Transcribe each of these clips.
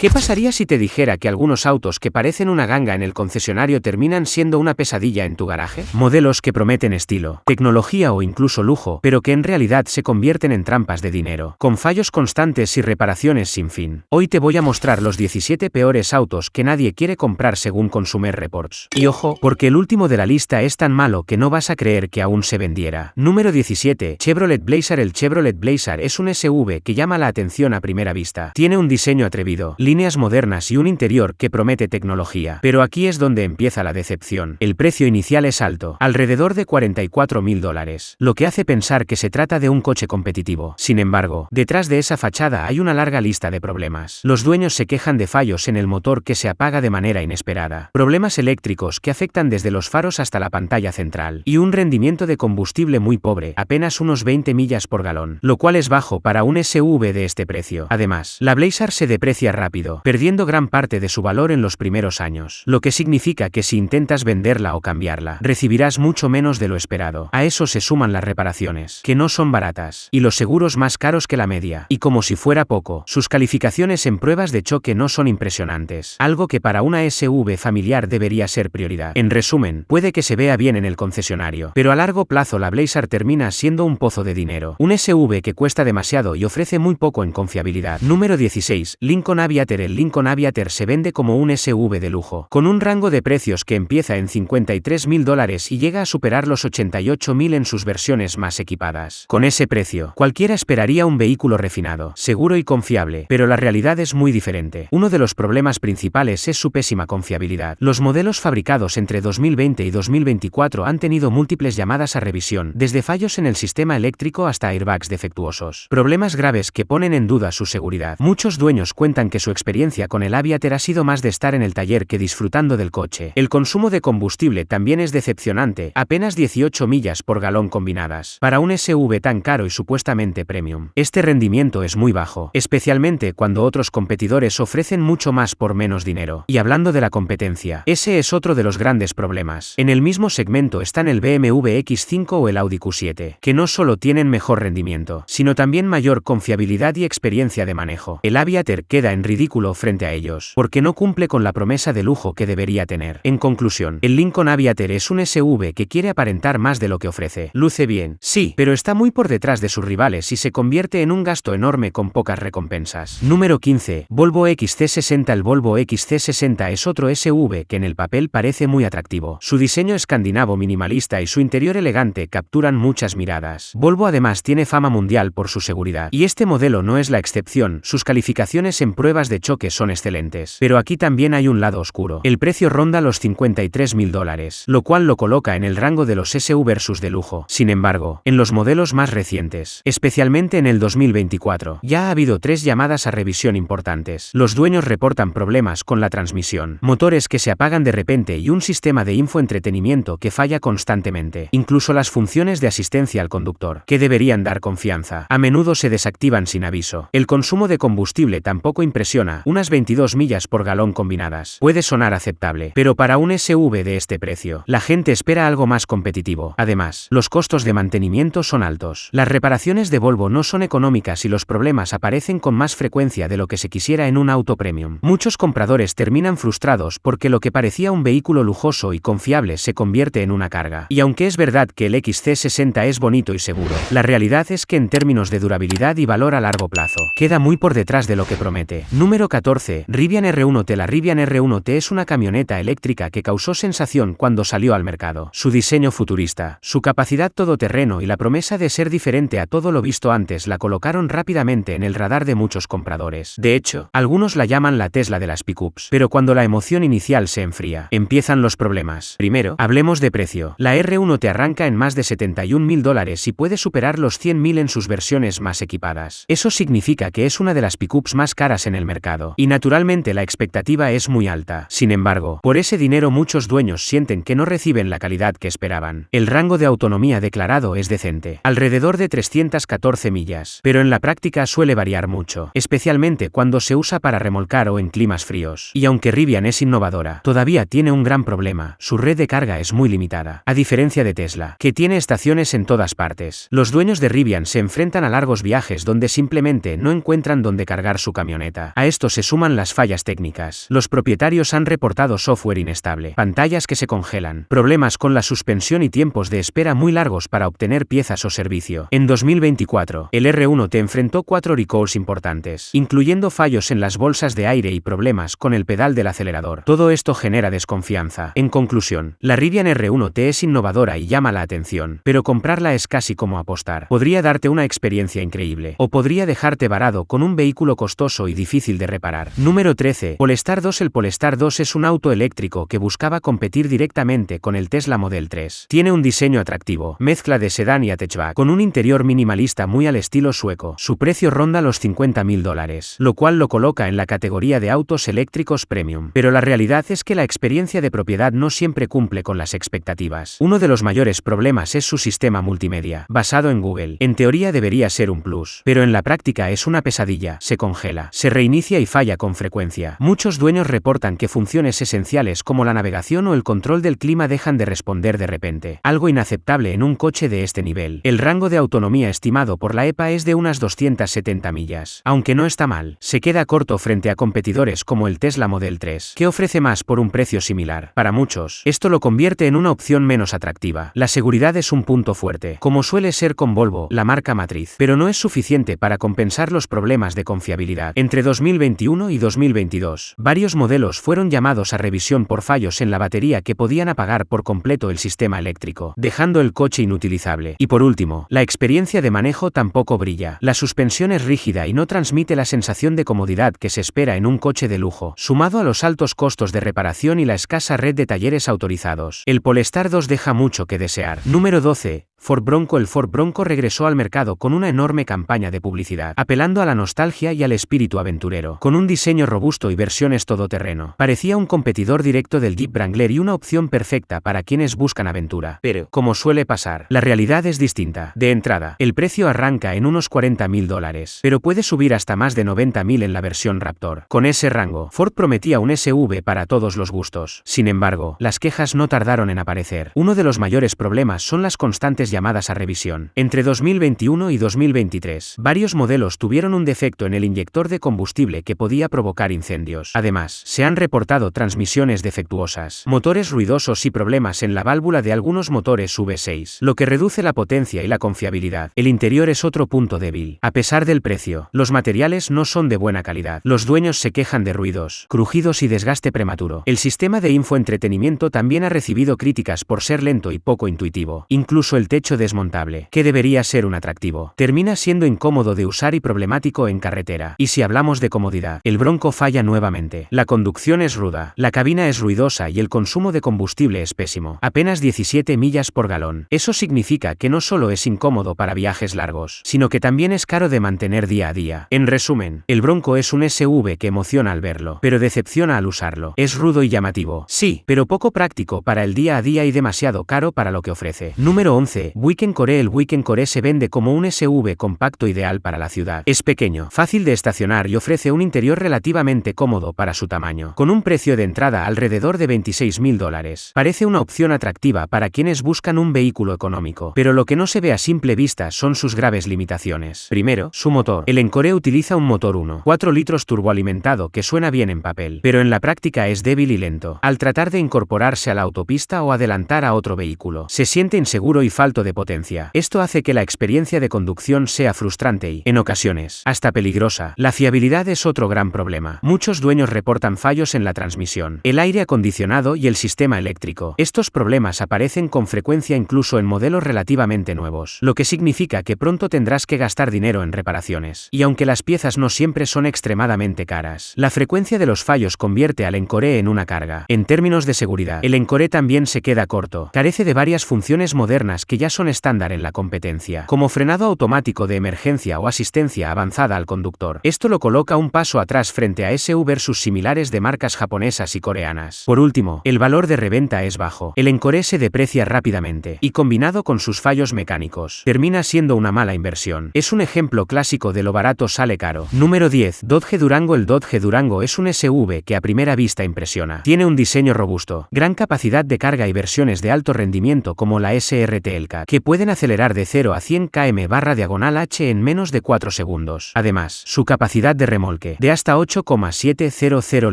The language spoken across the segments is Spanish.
¿Qué pasaría si te dijera que algunos autos que parecen una ganga en el concesionario terminan siendo una pesadilla en tu garaje? Modelos que prometen estilo, tecnología o incluso lujo, pero que en realidad se convierten en trampas de dinero, con fallos constantes y reparaciones sin fin. Hoy te voy a mostrar los 17 peores autos que nadie quiere comprar según Consumer Reports. Y ojo, porque el último de la lista es tan malo que no vas a creer que aún se vendiera. Número 17. Chevrolet Blazer. El Chevrolet Blazer es un SUV que llama la atención a primera vista. Tiene un diseño atrevido, líneas modernas y un interior que promete tecnología. Pero aquí es donde empieza la decepción. El precio inicial es alto, alrededor de $44.000, lo que hace pensar que se trata de un coche competitivo. Sin embargo, detrás de esa fachada hay una larga lista de problemas. Los dueños se quejan de fallos en el motor que se apaga de manera inesperada, problemas eléctricos que afectan desde los faros hasta la pantalla central, y un rendimiento de combustible muy pobre, apenas unos 20 millas por galón, lo cual es bajo para un SUV de este precio. Además, la Blazer se deprecia rápido, perdiendo gran parte de su valor en los primeros años, lo que significa que si intentas venderla o cambiarla, recibirás mucho menos de lo esperado. A eso se suman las reparaciones, que no son baratas, y los seguros más caros que la media. Y como si fuera poco, sus calificaciones en pruebas de choque no son impresionantes, algo que para una SUV familiar debería ser prioridad. En resumen, puede que se vea bien en el concesionario, pero a largo plazo la Blazer termina siendo un pozo de dinero. Un SUV que cuesta demasiado y ofrece muy poco en confiabilidad. Número 16. Lincoln Aviator. El Lincoln Aviator se vende como un SUV de lujo, con un rango de precios que empieza en $53.000 y llega a superar los $88.000 en sus versiones más equipadas. Con ese precio, cualquiera esperaría un vehículo refinado, seguro y confiable, pero la realidad es muy diferente. Uno de los problemas principales es su pésima confiabilidad. Los modelos fabricados entre 2020 y 2024 han tenido múltiples llamadas a revisión, desde fallos en el sistema eléctrico hasta airbags defectuosos. Problemas graves que ponen en duda su seguridad. Muchos dueños cuentan que su experiencia con el Aviator ha sido más de estar en el taller que disfrutando del coche. El consumo de combustible también es decepcionante, apenas 18 millas por galón combinadas. Para un SUV tan caro y supuestamente premium, este rendimiento es muy bajo, especialmente cuando otros competidores ofrecen mucho más por menos dinero. Y hablando de la competencia, ese es otro de los grandes problemas. En el mismo segmento están el BMW X5 o el Audi Q7, que no solo tienen mejor rendimiento, sino también mayor confiabilidad y experiencia de manejo. El Aviator queda en ridículo frente a ellos, porque no cumple con la promesa de lujo que debería tener. En conclusión, el Lincoln Aviator es un SUV que quiere aparentar más de lo que ofrece. Luce bien, sí, pero está muy por detrás de sus rivales y se convierte en un gasto enorme con pocas recompensas. Número 15. Volvo XC60. El Volvo XC60 es otro SUV que en el papel parece muy atractivo. Su diseño escandinavo minimalista y su interior elegante capturan muchas miradas. Volvo además tiene fama mundial por su seguridad, y este modelo no es la excepción. Sus calificaciones en pruebas de choque son excelentes. Pero aquí también hay un lado oscuro. El precio ronda los $53.000, lo cual lo coloca en el rango de los SUVs de lujo. Sin embargo, en los modelos más recientes, especialmente en el 2024, ya ha habido 3 llamadas a revisión importantes. Los dueños reportan problemas con la transmisión, motores que se apagan de repente y un sistema de infoentretenimiento que falla constantemente. Incluso las funciones de asistencia al conductor, que deberían dar confianza, a menudo se desactivan sin aviso. El consumo de combustible tampoco impresiona, unas 22 millas por galón combinadas. Puede sonar aceptable, pero para un SUV de este precio, la gente espera algo más competitivo. Además, los costos de mantenimiento son altos. Las reparaciones de Volvo no son económicas y los problemas aparecen con más frecuencia de lo que se quisiera en un auto premium. Muchos compradores terminan frustrados porque lo que parecía un vehículo lujoso y confiable se convierte en una carga. Y aunque es verdad que el XC60 es bonito y seguro, la realidad es que en términos de durabilidad y valor a largo plazo, queda muy por detrás de lo que promete. Número 14. Rivian R1T. La Rivian R1T es una camioneta eléctrica que causó sensación cuando salió al mercado. Su diseño futurista, su capacidad todoterreno y la promesa de ser diferente a todo lo visto antes la colocaron rápidamente en el radar de muchos compradores. De hecho, algunos la llaman la Tesla de las pickups. Pero cuando la emoción inicial se enfría, empiezan los problemas. Primero, hablemos de precio. La R1T arranca en más de $71.000 y puede superar los $100.000 en sus versiones más equipadas. Eso significa que es una de las pickups más caras en el mercado. Y naturalmente la expectativa es muy alta. Sin embargo, por ese dinero muchos dueños sienten que no reciben la calidad que esperaban. El rango de autonomía declarado es decente, alrededor de 314 millas, pero en la práctica suele variar mucho, especialmente cuando se usa para remolcar o en climas fríos. Y aunque Rivian es innovadora, todavía tiene un gran problema: su red de carga es muy limitada. A diferencia de Tesla, que tiene estaciones en todas partes, los dueños de Rivian se enfrentan a largos viajes donde simplemente no encuentran dónde cargar su camioneta. A esto se suman las fallas técnicas. Los propietarios han reportado software inestable, pantallas que se congelan, problemas con la suspensión y tiempos de espera muy largos para obtener piezas o servicio. En 2024, el R1T enfrentó 4 recalls importantes, incluyendo fallos en las bolsas de aire y problemas con el pedal del acelerador. Todo esto genera desconfianza. En conclusión, la Rivian R1T es innovadora y llama la atención, pero comprarla es casi como apostar. Podría darte una experiencia increíble, o podría dejarte varado con un vehículo costoso y difícil de reparar. Número 13. Polestar 2. El Polestar 2 es un auto eléctrico que buscaba competir directamente con el Tesla Model 3. Tiene un diseño atractivo, mezcla de sedán y hatchback, con un interior minimalista muy al estilo sueco. Su precio ronda los $50.000, lo cual lo coloca en la categoría de autos eléctricos premium. Pero la realidad es que la experiencia de propiedad no siempre cumple con las expectativas. Uno de los mayores problemas es su sistema multimedia, basado en Google. En teoría debería ser un plus, pero en la práctica es una pesadilla. Se congela, se reinicia y falla con frecuencia. Muchos dueños reportan que funciones esenciales como la navegación o el control del clima dejan de responder de repente. Algo inaceptable en un coche de este nivel. El rango de autonomía estimado por la EPA es de unas 270 millas. Aunque no está mal, se queda corto frente a competidores como el Tesla Model 3, que ofrece más por un precio similar. Para muchos, esto lo convierte en una opción menos atractiva. La seguridad es un punto fuerte, como suele ser con Volvo, la marca matriz, pero no es suficiente para compensar los problemas de confiabilidad. Entre 2021 y 2022, varios modelos fueron llamados a revisión por fallos en la batería que podían apagar por completo el sistema eléctrico, dejando el coche inutilizable. Y por último, la experiencia de manejo tampoco brilla. La suspensión es rígida y no transmite la sensación de comodidad que se espera en un coche de lujo, sumado a los altos costos de reparación y la escasa red de talleres autorizados. El Polestar 2 deja mucho que desear. Número 12. Ford Bronco. El Ford Bronco regresó al mercado con una enorme campaña de publicidad, apelando a la nostalgia y al espíritu aventurero. Con un diseño robusto y versiones todoterreno, parecía un competidor directo del Jeep Wrangler y una opción perfecta para quienes buscan aventura. Pero, como suele pasar, la realidad es distinta. De entrada, el precio arranca en unos $40.000, pero puede subir hasta más de $90.000 en la versión Raptor. Con ese rango, Ford prometía un SUV para todos los gustos. Sin embargo, las quejas no tardaron en aparecer. Uno de los mayores problemas son las constantes llamadas a revisión. Entre 2021 y 2023, varios modelos tuvieron un defecto en el inyector de combustible que podía provocar incendios. Además, se han reportado transmisiones defectuosas, motores ruidosos y problemas en la válvula de algunos motores V6, lo que reduce la potencia y la confiabilidad. El interior es otro punto débil. A pesar del precio, los materiales no son de buena calidad. Los dueños se quejan de ruidos, crujidos y desgaste prematuro. El sistema de infoentretenimiento también ha recibido críticas por ser lento y poco intuitivo. Incluso el techo desmontable, que debería ser un atractivo, termina siendo incómodo de usar y problemático en carretera. Y si hablamos de comodidad, el Bronco falla nuevamente. La conducción es ruda, la cabina es ruidosa y el consumo de combustible es pésimo. Apenas 17 millas por galón. Eso significa que no solo es incómodo para viajes largos, sino que también es caro de mantener día a día. En resumen, el Bronco es un SUV que emociona al verlo, pero decepciona al usarlo. Es rudo y llamativo, sí, pero poco práctico para el día a día y demasiado caro para lo que ofrece. Número 11. Weekend Core. El Weekend Core se vende como un SUV compacto ideal para la ciudad. Es pequeño, fácil de estacionar y ofrece un interior relativamente cómodo para su tamaño. Con un precio de entrada alrededor de $26.000, parece una opción atractiva para quienes buscan un vehículo económico. Pero lo que no se ve a simple vista son sus graves limitaciones. Primero, su motor. El Encore utiliza un motor 1.4 litros turboalimentado que suena bien en papel, pero en la práctica es débil y lento. Al tratar de incorporarse a la autopista o adelantar a otro vehículo, se siente inseguro y falto de potencia. Esto hace que la experiencia de conducción sea frustrante y, en ocasiones, hasta peligrosa. La fiabilidad es otro gran problema. Muchos dueños reportan fallos en la transmisión, el aire acondicionado y el sistema eléctrico. Estos problemas aparecen con frecuencia incluso en modelos relativamente nuevos, lo que significa que pronto tendrás que gastar dinero en reparaciones. Y aunque las piezas no siempre son extremadamente caras, la frecuencia de los fallos convierte al Encore en una carga. En términos de seguridad, el Encore también se queda corto. Carece de varias funciones modernas que ya son estándar en la competencia, como frenado automático de emergencia o asistencia avanzada al conductor. Esto lo coloca un paso atrás frente a SUV versus similares de marcas japonesas y coreanas. Por último, el valor de reventa es bajo. El Encore se deprecia rápidamente, y combinado con sus fallos mecánicos, termina siendo una mala inversión. Es un ejemplo clásico de lo barato sale caro. Número 10. Dodge Durango. El Dodge Durango es un SUV que a primera vista impresiona. Tiene un diseño robusto, gran capacidad de carga y versiones de alto rendimiento como la SRT. El Hellcat, que pueden acelerar de 0 a 100 km/h en menos de 4 segundos. Además, su capacidad de remolque, de hasta 8,700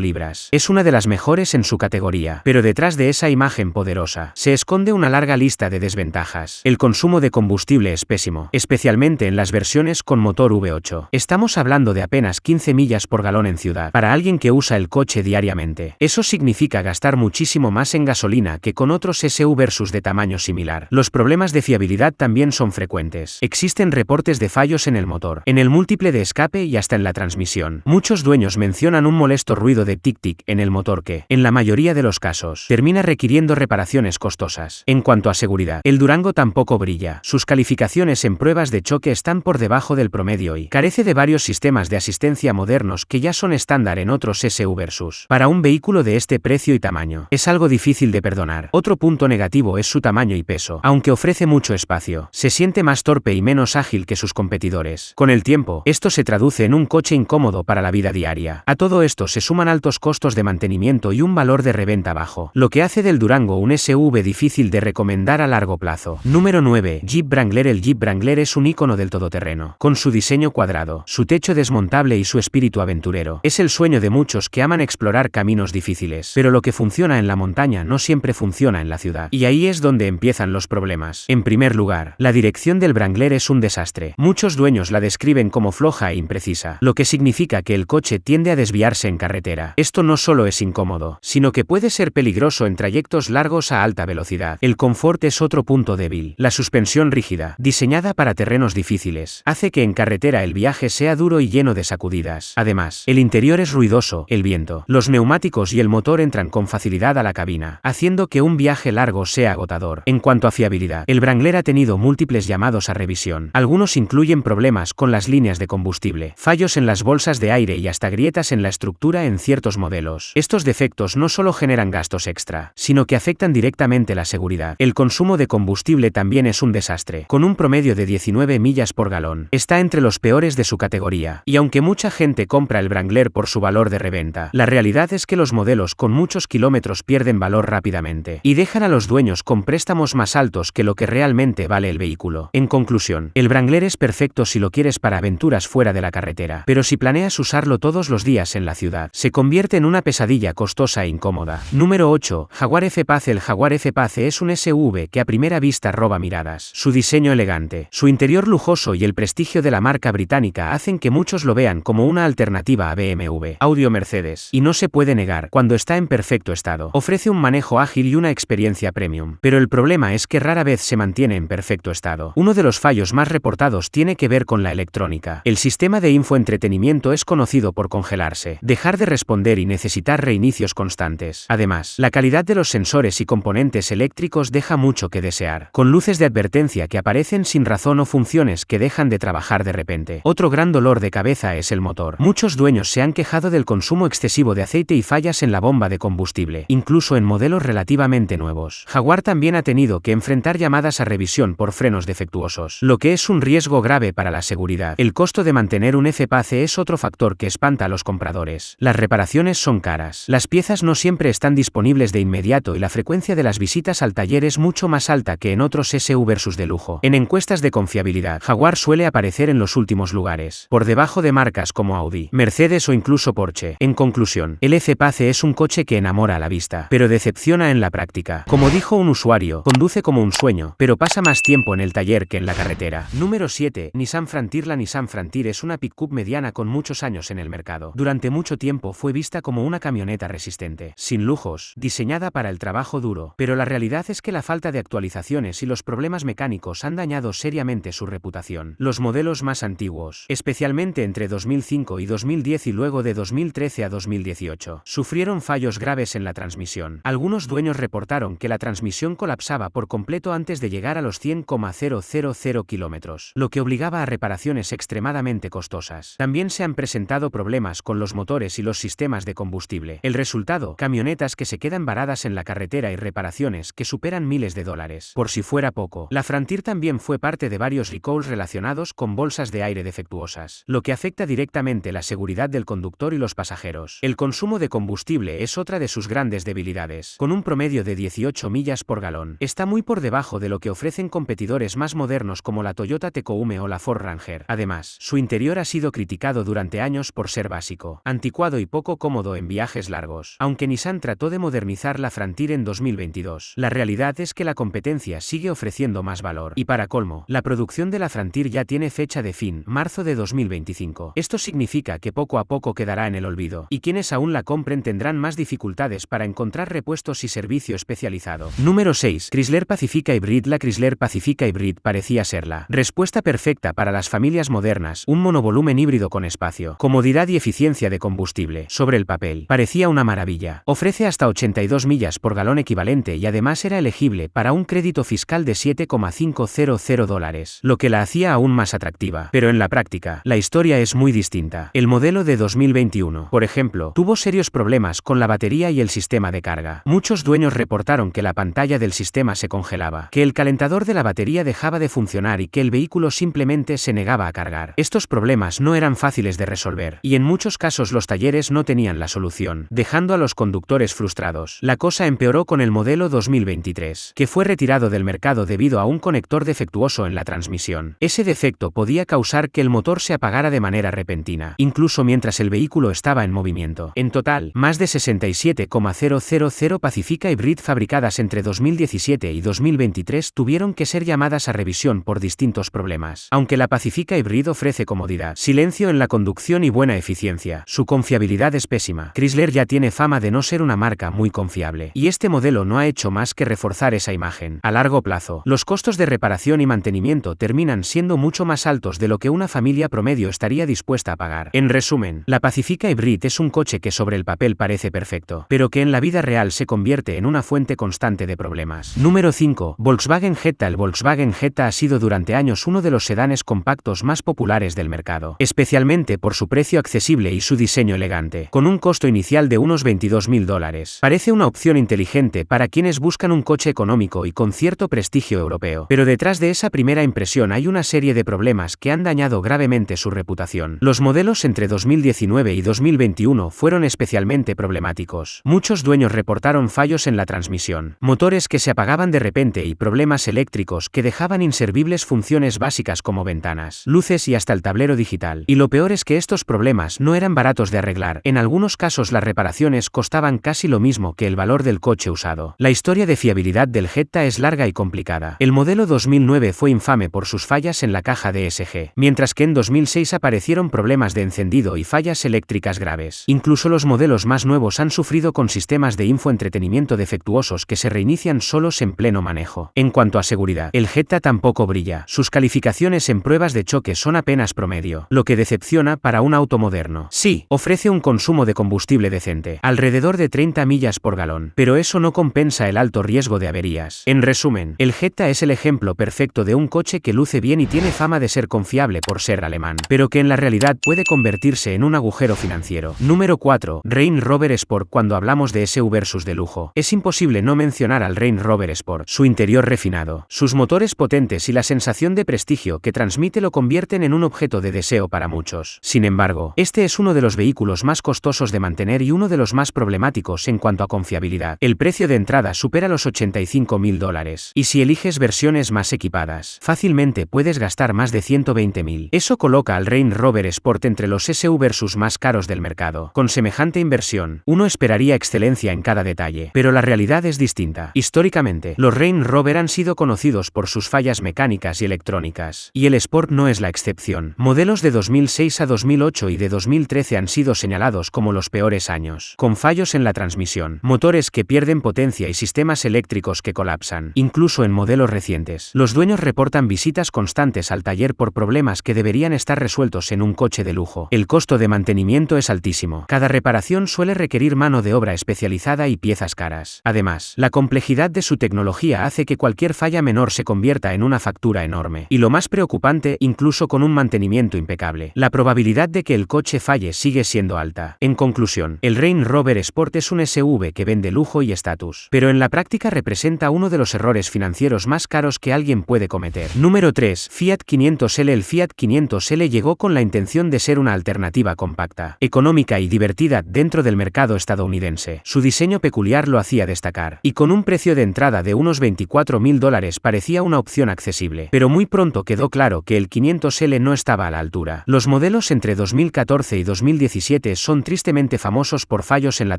libras, es una de las mejores en su categoría. Pero detrás de esa imagen poderosa, se esconde una larga lista de desventajas. El consumo de combustible es pésimo, especialmente en las versiones con motor V8. Estamos hablando de apenas 15 millas por galón en ciudad, para alguien que usa el coche diariamente. Eso significa gastar muchísimo más en gasolina que con otros SUV versus de tamaño similar. Los problemas de fiabilidad también son frecuentes. Existen reportes de fallos en el motor, en el múltiple de escape y hasta en la transmisión. Muchos dueños mencionan un molesto ruido de tic-tic en el motor que, en la mayoría de los casos, termina requiriendo reparaciones costosas. En cuanto a seguridad, el Durango tampoco brilla. Sus calificaciones en pruebas de choque están por debajo del promedio y carece de varios sistemas de asistencia modernos que ya son estándar en otros SUV versus. Para un vehículo de este precio y tamaño, es algo difícil de perdonar. Otro punto negativo es su tamaño y peso. Aunque ofrece mucho espacio, se siente más torpe y menos ágil que sus competidores. Con el tiempo, esto se traduce en un coche incómodo para la vida diaria. A todo esto se suman altos costos de mantenimiento y un valor de reventa bajo, lo que hace del Durango un SUV difícil de recomendar a largo plazo. Número 9. Jeep Wrangler. El Jeep Wrangler es un icono del todoterreno. Con su diseño cuadrado, su techo desmontable y su espíritu aventurero, es el sueño de muchos que aman explorar caminos difíciles. Pero lo que funciona en la montaña no siempre funciona en la ciudad. Y ahí es donde empiezan los problemas. En primer lugar, la dirección del Wrangler es un desastre. Muchos dueños la describen como floja e imprecisa, lo que significa que el coche tiende a desviarse en carretera. Esto no solo es incómodo, sino que puede ser peligroso en trayectos largos a alta velocidad. El confort es otro punto débil. La suspensión rígida, diseñada para terrenos difíciles, hace que en carretera el viaje sea duro y lleno de sacudidas. Además, el interior es ruidoso, el viento, los neumáticos y el motor entran con facilidad a la cabina, haciendo que un viaje largo sea agotador. En cuanto a fiabilidad, el Wrangler ha tenido múltiples llamados a revisión. Algunos incluyen problemas con las líneas de combustible, fallos en las bolsas de aire y hasta grietas en la estructura en ciertos modelos. Estos defectos no solo generan gastos extra, sino que afectan directamente la seguridad. El consumo de combustible también es un desastre, con un promedio de 19 millas por galón. Está entre los peores de su categoría, y aunque mucha gente compra el Wrangler por su valor de reventa, la realidad es que los modelos con muchos kilómetros pierden valor rápidamente, y dejan a los dueños con préstamos más altos que lo que realmente vale el vehículo. En conclusión, el Wrangler es perfecto si lo quieres para aventuras fuera de la carretera, pero si planeas usarlo todos los días en la ciudad, se convierte en una pesadilla costosa e incómoda. Número 8. Jaguar F-Pace. El Jaguar F-Pace es un SUV que a primera vista roba miradas. Su diseño elegante, su interior lujoso y el prestigio de la marca británica hacen que muchos lo vean como una alternativa a BMW, Audi o Mercedes, y no se puede negar, cuando está en perfecto estado, ofrece un manejo ágil y una experiencia premium. Pero el problema es que rara vez se mantiene en perfecto estado. Uno de los fallos más reportados tiene que ver con la electrónica. El sistema de infoentretenimiento es conocido por congelarse, dejar de responder y necesitar reinicios constantes. Además, la calidad de los sensores y componentes eléctricos deja mucho que desear, con luces de advertencia que aparecen sin razón o funciones que dejan de trabajar de repente. Otro gran dolor de cabeza es el motor. Muchos dueños se han quejado del consumo excesivo de aceite y fallas en la bomba de combustible, incluso en modelos relativamente nuevos. Jaguar también ha tenido que enfrentar llamadas a revisión por frenos defectuosos, lo que es un riesgo grave para la seguridad. El costo de mantener un F-Pace es otro factor que espanta a los compradores. Las reparaciones son caras, las piezas no siempre están disponibles de inmediato y la frecuencia de las visitas al taller es mucho más alta que en otros SUV versus de lujo. En encuestas de confiabilidad, Jaguar suele aparecer en los últimos lugares, por debajo de marcas como Audi, Mercedes o incluso Porsche. En conclusión, el F-Pace es un coche que enamora a la vista, pero decepciona en la práctica. Como dijo un usuario, conduce como un sueño, pero pasa más tiempo en el taller que en la carretera. Número 7. Nissan Frontier. La Nissan Frontier es una pick-up mediana con muchos años en el mercado. Durante mucho tiempo fue vista como una camioneta resistente, sin lujos, diseñada para el trabajo duro, pero la realidad es que la falta de actualizaciones y los problemas mecánicos han dañado seriamente su reputación. Los modelos más antiguos, especialmente entre 2005 y 2010 y luego de 2013 a 2018, sufrieron fallos graves en la transmisión. Algunos dueños reportaron que la transmisión colapsaba por completo antes de llegar a los 100,000 kilómetros, lo que obligaba a reparaciones extremadamente costosas. También se han presentado problemas con los motores y los sistemas de combustible. El resultado, camionetas que se quedan varadas en la carretera y reparaciones que superan miles de dólares. Por si fuera poco, la Frontier también fue parte de varios recalls relacionados con bolsas de aire defectuosas, lo que afecta directamente la seguridad del conductor y los pasajeros. El consumo de combustible es otra de sus grandes debilidades. Con un promedio de 18 millas por galón, está muy por debajo de de lo que ofrecen competidores más modernos como la Toyota Tacoma o la Ford Ranger. Además, su interior ha sido criticado durante años por ser básico, anticuado y poco cómodo en viajes largos. Aunque Nissan trató de modernizar la Frontier en 2022, la realidad es que la competencia sigue ofreciendo más valor. Y para colmo, la producción de la Frontier ya tiene fecha de fin, marzo de 2025. Esto significa que poco a poco quedará en el olvido, y quienes aún la compren tendrán más dificultades para encontrar repuestos y servicio especializado. Número 6. Chrysler Pacifica Hybrid. La Chrysler Pacifica Hybrid parecía ser la respuesta perfecta para las familias modernas, un monovolumen híbrido con espacio, comodidad y eficiencia de combustible. Sobre el papel, parecía una maravilla. Ofrece hasta 82 millas por galón equivalente y además era elegible para un crédito fiscal de $7,500, lo que la hacía aún más atractiva. Pero en la práctica, la historia es muy distinta. El modelo de 2021, por ejemplo, tuvo serios problemas con la batería y el sistema de carga. Muchos dueños reportaron que la pantalla del sistema se congelaba, que el calentador de la batería dejaba de funcionar y que el vehículo simplemente se negaba a cargar. Estos problemas no eran fáciles de resolver, y en muchos casos los talleres no tenían la solución, dejando a los conductores frustrados. La cosa empeoró con el modelo 2023, que fue retirado del mercado debido a un conector defectuoso en la transmisión. Ese defecto podía causar que el motor se apagara de manera repentina, incluso mientras el vehículo estaba en movimiento. En total, más de 67,000 Pacifica Hybrid fabricadas entre 2017 y 2023 tuvieron que ser llamadas a revisión por distintos problemas. Aunque la Pacifica Hybrid ofrece comodidad, silencio en la conducción y buena eficiencia, su confiabilidad es pésima. Chrysler ya tiene fama de no ser una marca muy confiable, y este modelo no ha hecho más que reforzar esa imagen. A largo plazo, los costos de reparación y mantenimiento terminan siendo mucho más altos de lo que una familia promedio estaría dispuesta a pagar. En resumen, la Pacifica Hybrid es un coche que sobre el papel parece perfecto, pero que en la vida real se convierte en una fuente constante de problemas. Número 5. Volkswagen Jetta. El Volkswagen Jetta ha sido durante años uno de los sedanes compactos más populares del mercado, especialmente por su precio accesible y su diseño elegante. Con un costo inicial de unos $22.000, parece una opción inteligente para quienes buscan un coche económico y con cierto prestigio europeo. Pero detrás de esa primera impresión hay una serie de problemas que han dañado gravemente su reputación. Los modelos entre 2019 y 2021 fueron especialmente problemáticos. Muchos dueños reportaron fallos en la transmisión, motores que se apagaban de repente y problemas eléctricos que dejaban inservibles funciones básicas como ventanas, luces y hasta el tablero digital. Y lo peor es que estos problemas no eran baratos de arreglar. En algunos casos las reparaciones costaban casi lo mismo que el valor del coche usado. La historia de fiabilidad del Jetta es larga y complicada. El modelo 2009 fue infame por sus fallas en la caja DSG, mientras que en 2006 aparecieron problemas de encendido y fallas eléctricas graves. Incluso los modelos más nuevos han sufrido con sistemas de infoentretenimiento defectuosos que se reinician solos en pleno manejo. En cuanto a seguridad, el Jetta tampoco brilla. Sus calificaciones en pruebas de choque son apenas promedio, lo que decepciona para un auto moderno. Sí, ofrece un consumo de combustible decente, alrededor de 30 millas por galón, pero eso no compensa el alto riesgo de averías. En resumen, el Jetta es el ejemplo perfecto de un coche que luce bien y tiene fama de ser confiable por ser alemán, pero que en la realidad puede convertirse en un agujero financiero. Número 4. Range Rover Sport. Cuando hablamos de SUVs de lujo, es imposible no mencionar al Range Rover Sport. Su interior refinado, sus motores potentes y la sensación de prestigio que transmite lo convierten en un objeto de deseo para muchos. Sin embargo, este es uno de los vehículos más costosos de mantener y uno de los más problemáticos en cuanto a confiabilidad. El precio de entrada supera los $85.000, y si eliges versiones más equipadas, fácilmente puedes gastar más de $120.000. Eso coloca al Range Rover Sport entre los SUVs más caros del mercado. Con semejante inversión, uno esperaría excelencia en cada detalle, pero la realidad es distinta. Históricamente, los Range Rover han sido conocidos por sus fallas mecánicas y electrónicas, y el Sport no es la excepción. Modelos de 2006 a 2008 y de 2013 han sido señalados como los peores años, con fallos en la transmisión, motores que pierden potencia y sistemas eléctricos que colapsan. Incluso en modelos recientes, los dueños reportan visitas constantes al taller por problemas que deberían estar resueltos en un coche de lujo. El costo de mantenimiento es altísimo. Cada reparación suele requerir mano de obra especializada y piezas caras. Además, la complejidad de su tecnología hace que cualquier falla menor se convierta en una factura enorme. Y lo más preocupante, incluso con un mantenimiento impecable, la probabilidad de que el coche falle sigue siendo alta. En conclusión, el Range Rover Sport es un SUV que vende lujo y estatus, pero en la práctica representa uno de los errores financieros más caros que alguien puede cometer. Número 3. Fiat 500L. El Fiat 500L llegó con la intención de ser una alternativa compacta, económica y divertida dentro del mercado estadounidense. Su diseño peculiar lo hacía destacar, y con un precio de entrada de unos $24.000 $4.000 parecía una opción accesible, pero muy pronto quedó claro que el 500L no estaba a la altura. Los modelos entre 2014 y 2017 son tristemente famosos por fallos en la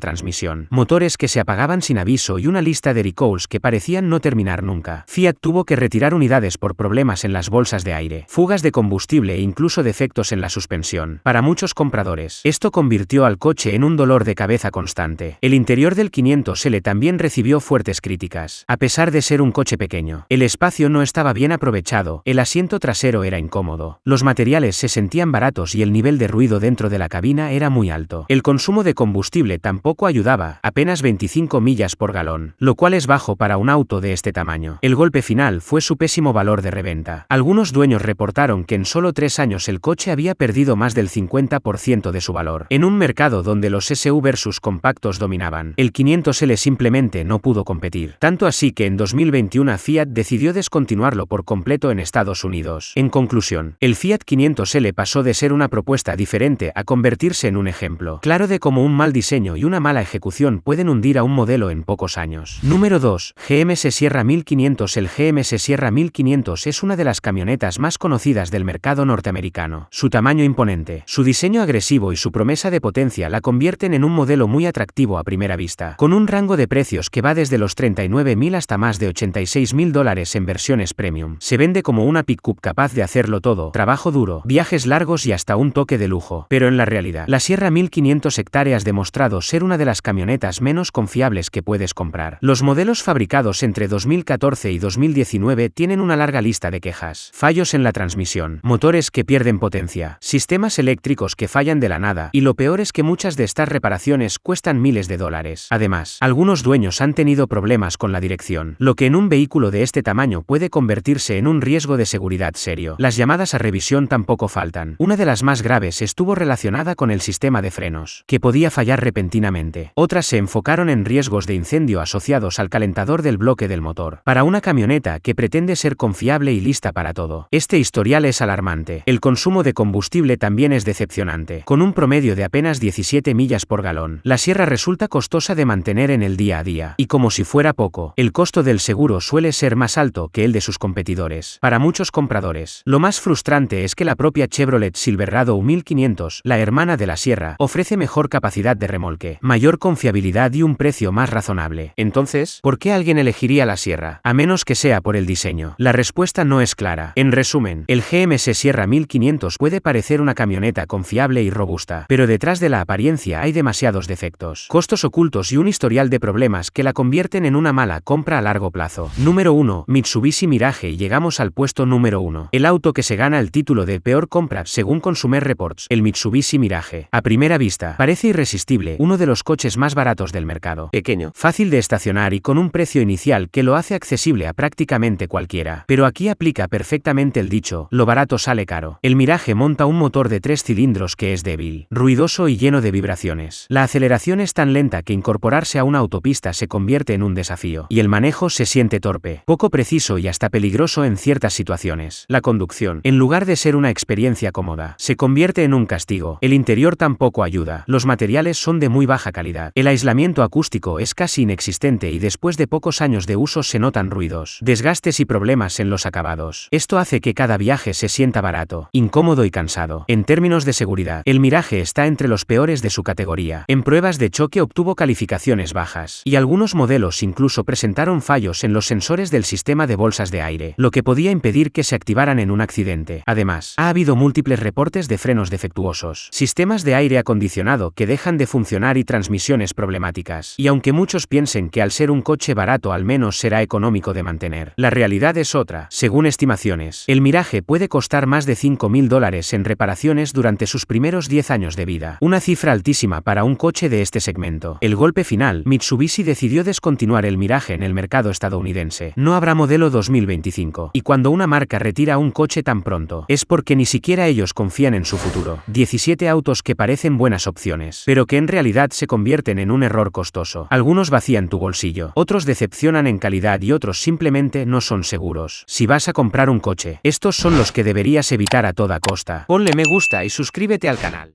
transmisión, motores que se apagaban sin aviso y una lista de recalls que parecían no terminar nunca. Fiat tuvo que retirar unidades por problemas en las bolsas de aire, fugas de combustible e incluso defectos en la suspensión. Para muchos compradores, esto convirtió al coche en un dolor de cabeza constante. El interior del 500L también recibió fuertes críticas. A pesar de ser un coche pequeño, el espacio no estaba bien aprovechado, el asiento trasero era incómodo, los materiales se sentían baratos y el nivel de ruido dentro de la cabina era muy alto. El consumo de combustible tampoco ayudaba, apenas 25 millas por galón, lo cual es bajo para un auto de este tamaño. El golpe final fue su pésimo valor de reventa. Algunos dueños reportaron que en solo 3 años el coche había perdido más del 50% de su valor. En un mercado donde los SUV versus compactos dominaban, el 500L simplemente no pudo competir. Tanto así que en 2021 Fiat decidió descontinuarlo por completo en Estados Unidos. En conclusión, el Fiat 500L pasó de ser una propuesta diferente a convertirse en un ejemplo claro de cómo un mal diseño y una mala ejecución pueden hundir a un modelo en pocos años. Número 2. GMC Sierra 1500. El GMC Sierra 1500 es una de las camionetas más conocidas del mercado norteamericano. Su tamaño imponente, su diseño agresivo y su promesa de potencia la convierten en un modelo muy atractivo a primera vista, con un rango de precios que va desde los $39.000 hasta más de $86.000 en versiones premium. Se vende como una pickup capaz de hacerlo todo, trabajo duro, viajes largos y hasta un toque de lujo. Pero en la realidad, la Sierra 1500 hectáreas ha demostrado ser una de las camionetas menos confiables que puedes comprar. Los modelos fabricados entre 2014 y 2019 tienen una larga lista de quejas. Fallos en la transmisión, motores que pierden potencia, sistemas eléctricos que fallan de la nada, y lo peor es que muchas de estas reparaciones cuestan miles de dólares. Además, algunos dueños han tenido problemas con la dirección, lo que en un vehículo de este tamaño puede convertirse en un riesgo de seguridad serio. Las llamadas a revisión tampoco faltan. Una de las más graves estuvo relacionada con el sistema de frenos, que podía fallar repentinamente. Otras se enfocaron en riesgos de incendio asociados al calentador del bloque del motor. Para una camioneta que pretende ser confiable y lista para todo, este historial es alarmante. El consumo de combustible también es decepcionante. Con un promedio de apenas 17 millas por galón, la Sierra resulta costosa de mantener en el día a día. Y como si fuera poco, el costo del seguro suele ser más alto que el de sus competidores. Para muchos compradores, lo más frustrante es que la propia Chevrolet Silverado 1500, la hermana de la Sierra, ofrece mejor capacidad de remolque, mayor confiabilidad y un precio más razonable. Entonces, ¿por qué alguien elegiría la Sierra? A menos que sea por el diseño. La respuesta no es clara. En resumen, el GMC Sierra 1500 puede parecer una camioneta confiable y robusta, pero detrás de la apariencia hay demasiados defectos, costos ocultos y un historial de problemas que la convierten en una mala compra a largo plazo. Número 1. Mitsubishi Mirage. Llegamos al puesto número 1. El auto que se gana el título de peor compra según Consumer Reports, el Mitsubishi Mirage. A primera vista, parece irresistible, uno de los coches más baratos del mercado. Pequeño, fácil de estacionar y con un precio inicial que lo hace accesible a prácticamente cualquiera. Pero aquí aplica perfectamente el dicho, lo barato sale caro. El Mirage monta un motor de 3 cilindros que es débil, ruidoso y lleno de vibraciones. La aceleración es tan lenta que incorporarse a una autopista se convierte en un desafío, y el manejo se siente torpe, poco preciso y hasta peligroso en ciertas situaciones. La conducción, en lugar de ser una experiencia cómoda, se convierte en un castigo. El interior tampoco ayuda, los materiales son de muy baja calidad. El aislamiento acústico es casi inexistente y después de pocos años de uso se notan ruidos, desgastes y problemas en los acabados. Esto hace que cada viaje se sienta barato, incómodo y cansado. En términos de seguridad, el Mirage está entre los peores de su categoría. En pruebas de choque obtuvo calificaciones bajas, y algunos modelos incluso presentaron fallos en los sensores del sistema de bolsas de aire, lo que podía impedir que se activaran en un accidente. Además, ha habido múltiples reportes de frenos defectuosos, sistemas de aire acondicionado que dejan de funcionar y transmisiones problemáticas. Y aunque muchos piensen que al ser un coche barato al menos será económico de mantener, la realidad es otra. Según estimaciones, el Mirage puede costar más de $5.000 en reparaciones durante sus primeros 10 años de vida, una cifra altísima para un coche de este segmento. El golpe final, Mitsubishi decidió descontinuar el Mirage en el mercado estadounidense. No habrá modelo 2025. Y cuando una marca retira un coche tan pronto, es porque ni siquiera ellos confían en su futuro. 17 autos que parecen buenas opciones, pero que en realidad se convierten en un error costoso. Algunos vacían tu bolsillo, otros decepcionan en calidad y otros simplemente no son seguros. Si vas a comprar un coche, estos son los que deberías evitar a toda costa. Ponle me gusta y suscríbete al canal.